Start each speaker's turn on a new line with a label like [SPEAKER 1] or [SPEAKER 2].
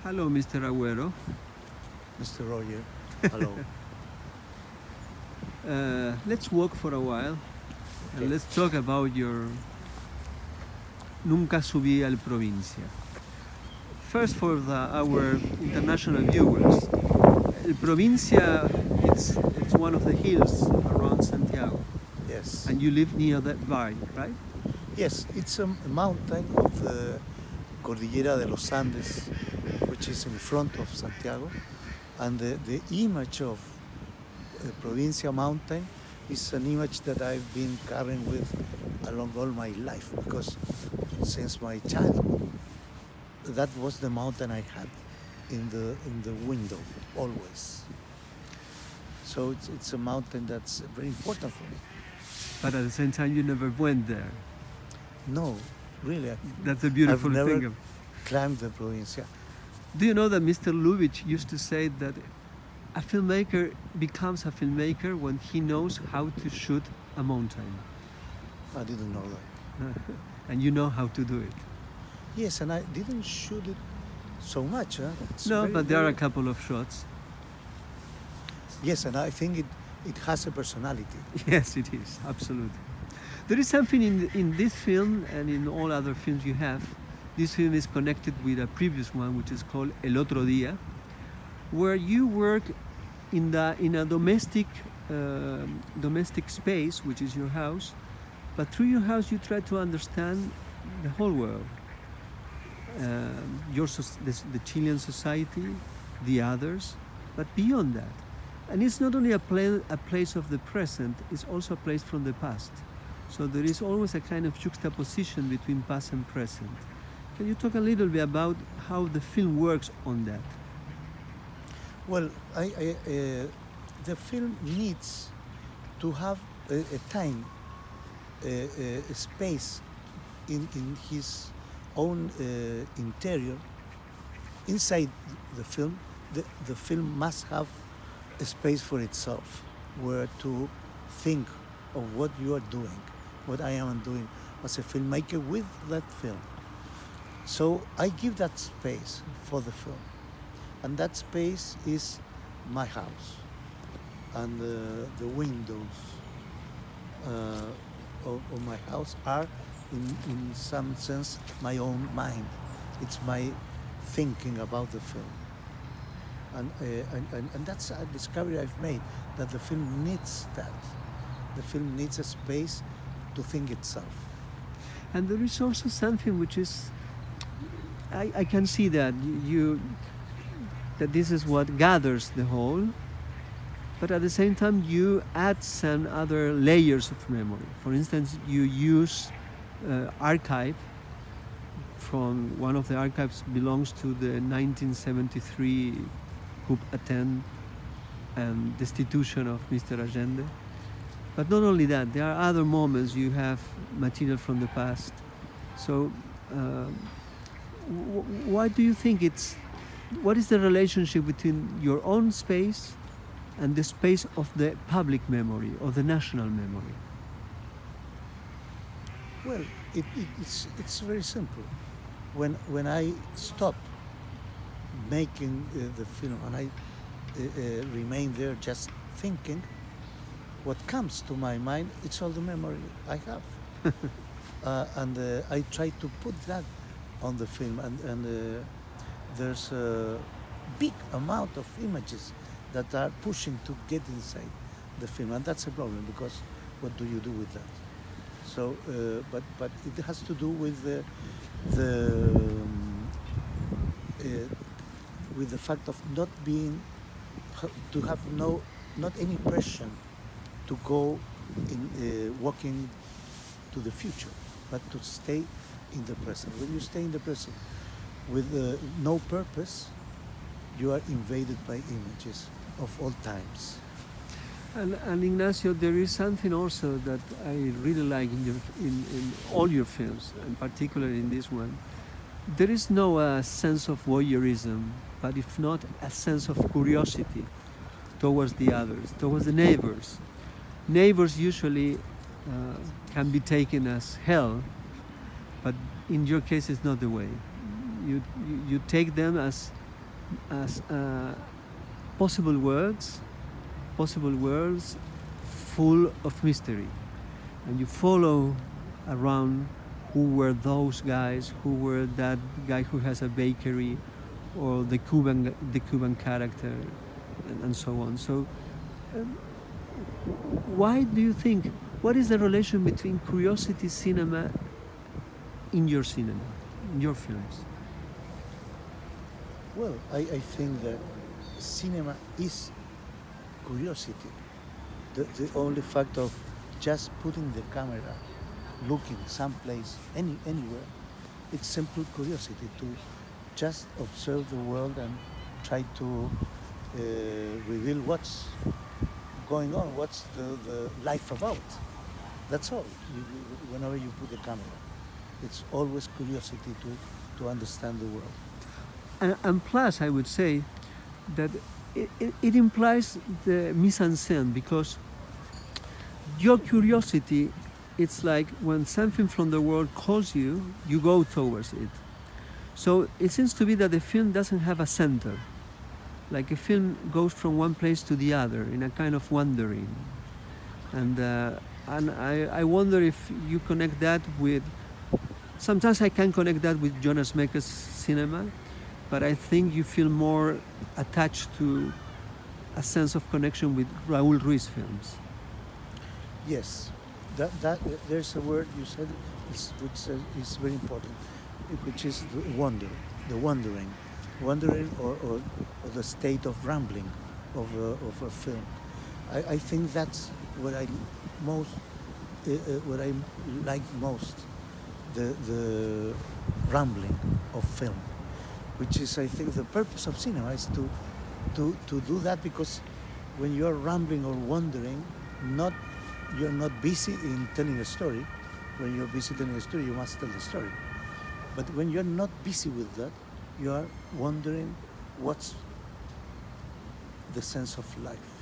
[SPEAKER 1] Hello, Mr. Agu ero.
[SPEAKER 2] Mr. Roger, hello.
[SPEAKER 1] Let's walk for a while and
[SPEAKER 2] Okay.
[SPEAKER 1] let's talk about your Nunca subí al provincia. First, for our international viewers, El Provincia, it's one of the hills around Santiago,
[SPEAKER 2] Yes.
[SPEAKER 1] and you live near that valley, right?
[SPEAKER 2] Yes, it's a mountain of the Cordillera de los Andes, which is in front of Santiago. And the image of Provincia Mountain is an image that I've been carrying with along all my life, because since my childhood, that was the mountain I had in the window always. So it's a mountain that's very important for me.
[SPEAKER 1] But at the same time, you never went there.
[SPEAKER 2] No, really.
[SPEAKER 1] That's a beautiful
[SPEAKER 2] I've never
[SPEAKER 1] thing.
[SPEAKER 2] climbed the Provincia.
[SPEAKER 1] Do you know that Mr. Lubitsch used to say that a filmmaker becomes a filmmaker when he knows how to shoot a mountain?
[SPEAKER 2] I didn't know that.
[SPEAKER 1] And you know how to do it.
[SPEAKER 2] Yes, and I didn't shoot it so much. Huh? It's
[SPEAKER 1] No,
[SPEAKER 2] very,
[SPEAKER 1] but there are a
[SPEAKER 2] very-
[SPEAKER 1] couple of shots.
[SPEAKER 2] Yes, and I think it has a personality.
[SPEAKER 1] Yes, it is, absolutely. There is something in this film and in all other films you have. This film is connected with a previous one, which is called El Otro Día, where you work in a domestic space, which is your house, but through your house you try to understand the whole world, the Chilean society, the others, but beyond that. And it's not only a place of the present, it's also a place from the past. So there is always a kind of juxtaposition between past and present. Can you talk a little bit about how the film works on that?
[SPEAKER 2] Well, the film needs to have a time, a space in his own interior. Inside the film, the film must have a space for itself, where to think of what you are doing, what I am doing as a filmmaker with that film. So I give that space for the film. And that space is my house. And the windows of my house are, in some sense, my own mind. It's my thinking about the film. And that's a discovery I've made, that the film needs that. The film needs a space to think itself.
[SPEAKER 1] And there is also something which is, I can see that that this is what gathers the whole, but at the same time you add some other layers of memory. For instance, you use archive from one of the archives belongs to the 1973 coup attempt and destitution of Mr. Allende. But not only that, there are other moments. You have material from the past. So why do you think what is the relationship between your own space and the space of the public memory, or the national memory?
[SPEAKER 2] Well, it's very simple. When I stop making the film and I remain there just thinking, what comes to my mind, it's all the memory I have. And I try to put that on the film, and there's a big amount of images that are pushing to get inside the film, and that's a problem, because what do you do with that? So, but it has to do with with the fact of not being, to have not any pressure to go in walking to the future, but to stay in the present. When you stay in the present with no purpose, you are invaded by images of all times.
[SPEAKER 1] And Ignacio, there is something also that I really like in all your films, and particularly in this one. There is no sense of voyeurism, but if not a sense of curiosity towards the others, towards the neighbors. Neighbors usually can be taken as hell, but in your case it's not the way. You take them as as possible words, possible worlds full of mystery, and you follow around who were those guys, who were that guy who has a bakery, or the Cuban character, and so on. So, why do you think? What is the relation between curiosity cinema in your cinema, in your films?
[SPEAKER 2] Well, I think that cinema is curiosity. The only fact of just putting the camera, looking someplace, anywhere, it's simple curiosity to just observe the world and try to reveal what's going on, what's the life about. That's all. Whenever you put the camera, it's always curiosity to understand the world.
[SPEAKER 1] And plus, I would say that it implies the mise en scène, because your curiosity, it's like when something from the world calls you, you go towards it. So it seems to be that the film doesn't have a center. Like a film goes from one place to the other in a kind of wandering. And I wonder if you connect that with, sometimes I can connect that with Jonas Meker's cinema, but I think you feel more attached to a sense of connection with Raúl Ruiz films.
[SPEAKER 2] Yes, that there's a word you said which is very important, which is the wonder, the wandering, or the state of rambling of a film. I think that's what I like most, the rambling of film, which is, I think, the purpose of cinema is to do that, because when you're rambling or wandering, you're not busy in telling a story. When you're busy telling a story, you must tell the story. But when you're not busy with that, you are wondering what's the sense of life.